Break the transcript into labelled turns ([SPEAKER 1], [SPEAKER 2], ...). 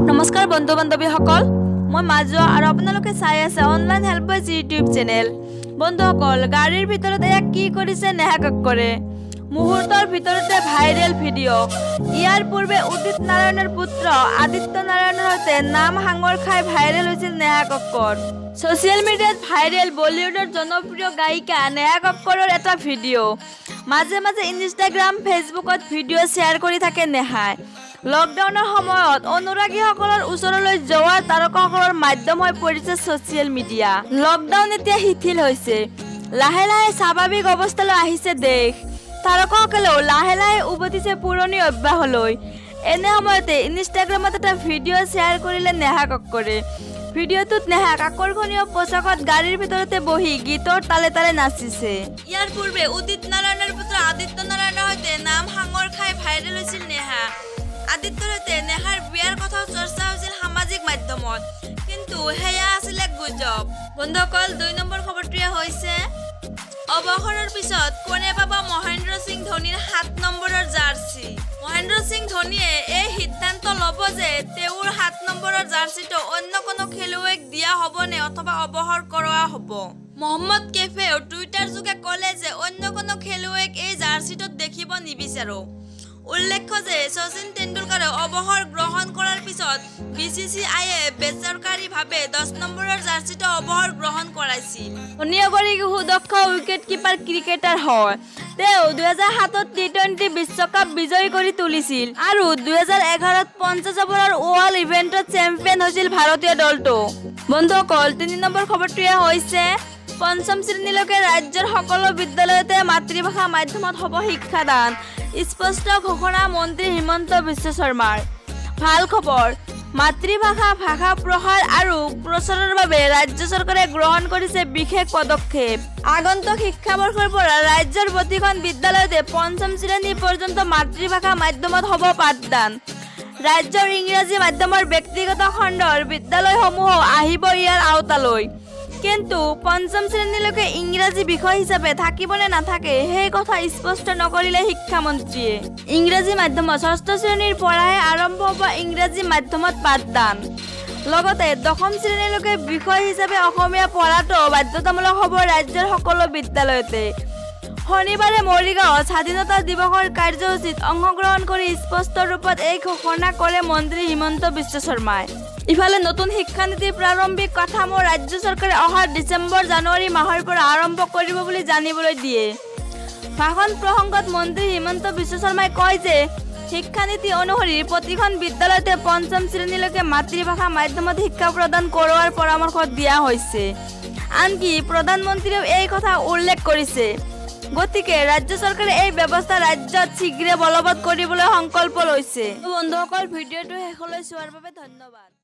[SPEAKER 1] নমস্কাৰ বন্ধু বান্ধৱীসকল, মই মাজুৱা আৰু আপোনালোকে চাই আছে online help boys YouTube channel. বন্ধুসকল, গাড়ীৰ ভিতৰত এয়া কি কৰিছে নেহা কক্কৰে। মুহূৰ্তৰ ভিতৰতে ভাইৰেল ভিডিঅ'। ইয়াৰ পূৰ্বে উদিত নাৰায়ণৰ পুত্ৰ আদিত্য নাৰায়ণৰ সৈতে নাম সাঙুৰ খাই ভাইৰেল হৈছিল নেহা কক্কৰ। ছ'চিয়েল মিডিয়াত ভাইৰেল বলিউডৰ জনপ্ৰিয় গায়িকা নেহা কক্কৰৰ এটা ভিডিঅ'। মাজে মাজে ইনষ্টাগ্ৰাম ফেচবুকত ভিডিঅ' শ্বেয়াৰ কৰি থাকে নেহাই। লকডাউনৰ সময়ত অনুৰাগীসকলৰ ওচৰলৈ যোৱা তাৰকাসকলৰ মাধ্যম হৈ পৰিছে ছ'চিয়েল মিডিয়া। লকডাউন এতিয়া শিথিল হৈছে, লাহে লাহে স্বাভাৱিক অৱস্থালৈ আহিছে দেশ। তাৰকাসকলেও লাহে লাহে উভতিছে পুৰণি অভ্যাসলৈ। এনে সময়তে ইনষ্টাগ্ৰামত এটা ভিডিঅ' শ্বেয়াৰ কৰিলে নেহা কক্কৰে। ভিডিঅ'টোত নেহাক আকৰ্ষণীয় পোচাকত গাড়ীৰ ভিতৰতে বহি গীতৰ তালে তালে নাচিছে। ইয়াৰ পূৰ্বে উদিত নাৰায়ণৰ পুত্ৰ আদিত্য নাৰায়ণৰ সৈতে নাম সাঙুৰ খাই ভাইৰেল হৈছিল নেহা। আদিত্যৰ সৈতে নেহাৰ বিয়াৰ কথাও চৰ্চা হৈছিল সামাজিক মাধ্যমত, কিন্তু সেয়া আছিলে গুজব। বন্ধুসকল, ২ নম্বৰ খবৰটোৱে হৈছে অৱসৰৰ পিছত কোনে পাব মহেন্দ্ৰ সিং ধোনীৰ ৭ নম্বৰৰ জাৰ্চি। মহেন্দ্ৰ সিং ধোনীয়ে এই সিদ্ধান্ত ল'ব যে তেওঁৰ ৭ নম্বৰৰ জাৰ্চিটো অন্য কোনো খেলুৱৈক দিয়া হ'বনে অথবা অৱসৰ কৰোৱা হ'ব। মহম্মদ কেফেও টুইটাৰ যোগে ক'লে যে অন্য কোনো খেলুৱৈক এই জাৰ্চিটোত দেখিব নিবিচাৰোঁ। উল্লেখ্য যে শচীন তেণ্ডুলকাৰে অৱসৰ গ্ৰহণ কৰাৰ পিছত BCCIয়ে বেচৰকাৰীভাৱে ১০ নম্বৰৰ জাৰ্চিটো অৱসৰ গ্ৰহণ কৰাইছিল। ধোনী এগৰাকী সুদক্ষ উইকেট কিপাৰ ক্ৰিকেটাৰ হয়। তেওঁ ২০০৭ত টি-২০ বিশ্বকাপ বিজয়ী কৰি তুলিছিল আৰু ২০১১ত ৫০ অভাৰৰ ৱৰ্ল্ড ইভেণ্টত চেম্পিয়ন হৈছিল ভাৰতীয় দলটো। বন্ধুসকল, ৩ নম্বৰ খবৰটোৱে হৈছে পঞ্চম শ্ৰেণীলৈকে ৰাজ্যৰ সকলো বিদ্যালয়তে মাতৃভাষা মাধ্যমত হ'ব শিক্ষাদান। স্পষ্ট ঘোষণা মন্ত্ৰী হিমন্ত বিশ্ব শৰ্মাৰ। ভাল খবৰ, মাতৃভাষা ভাষা প্ৰসাৰ আৰু প্ৰচাৰৰ বাবে ৰাজ্য চৰকাৰে গ্ৰহণ কৰিছে বিশেষ পদক্ষেপ। আগন্তুক শিক্ষাবৰ্ষৰ পৰা ৰাজ্যৰ প্ৰতিখন বিদ্যালয়তে পঞ্চম শ্ৰেণী পৰ্যন্ত মাতৃভাষা মাধ্যমত হ'ব পাঠদান। ৰাজ্যৰ ইংৰাজী মাধ্যমৰ ব্যক্তিগত খণ্ডৰ বিদ্যালয়সমূহো আহিব ইয়াৰ আওতালৈ। কিন্তু পঞ্চম শ্ৰেণীলৈকে ইংৰাজী বিষয় হিচাপে থাকিবনে নাথাকে সেই কথা স্পষ্ট নকৰিলে শিক্ষামন্ত্ৰীয়ে। ইংৰাজী মাধ্যমত ৬ষ্ঠ শ্ৰেণীৰ পৰাহে আৰম্ভ হ'ব ইংৰাজী মাধ্যমত পাঠদান। লগতে ১০ম শ্ৰেণীলৈকে বিষয় হিচাপে অসমীয়া পঢ়াটো বাধ্যতামূলক হ'ব ৰাজ্যৰ সকলো বিদ্যালয়তে। শনিবাৰে মৰিগাঁৱত স্বাধীনতা দিৱসৰ কাৰ্যসূচীত অংশগ্ৰহণ কৰি স্পষ্ট ৰূপত এই ঘোষণা কৰে মন্ত্ৰী হিমন্ত বিশ্ব শৰ্মাই। ইফালে নতুন শিক্ষানীতিৰ প্ৰাৰম্ভিক কাঠামো ৰাজ্য চৰকাৰে অহা ডিচেম্বৰ-জানুৱাৰী মাহৰ পৰা আৰম্ভ কৰিব বুলি জানিবলৈ দিয়ে। ভাষণ প্ৰসংগত মন্ত্ৰী হিমন্ত বিশ্ব শৰ্মাই কয় যে শিক্ষানীতি অনুসৰি প্ৰতিখন বিদ্যালয়তে পঞ্চম শ্ৰেণীলৈকে মাতৃভাষা মাধ্যমত শিক্ষা প্ৰদান কৰোৱাৰ পৰামৰ্শ দিয়া হৈছে। আনকি প্ৰধানমন্ত্ৰীয়েও এই কথা উল্লেখ কৰিছে। গতিকে ৰাজ্য চৰকাৰে এই ব্যৱস্থা ৰাজ্যত শীঘ্ৰে বলবৎ কৰিবলৈ সংকল্প লৈছে। বন্ধুসকল, ভিডিঅ'টো শেষলৈ চোৱাৰ বাবে ধন্যবাদ।